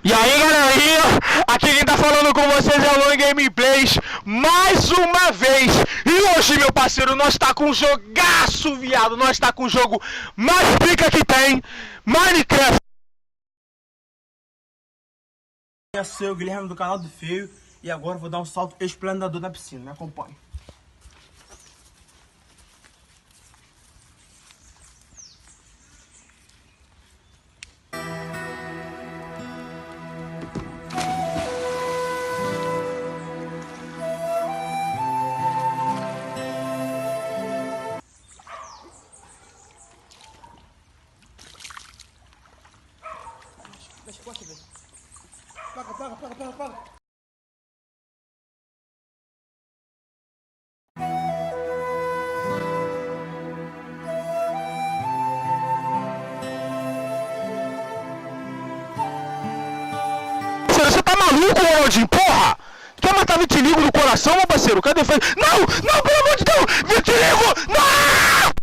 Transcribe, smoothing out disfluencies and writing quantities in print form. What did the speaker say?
E aí galerinha, aqui quem tá falando com vocês é o Long Gameplays mais uma vez. E hoje, meu parceiro, nós tá com um jogaço, viado. Nós tá com o jogo mais pica que tem, Minecraft. Eu sou o Guilherme do canal do Feio e agora vou dar um salto esplendidor na piscina, me acompanhe. Deixa eu ver. Paga. Você tá maluco, Odin? Porra! Quer matar vitiligo no coração, meu parceiro? Cadê? Não, pelo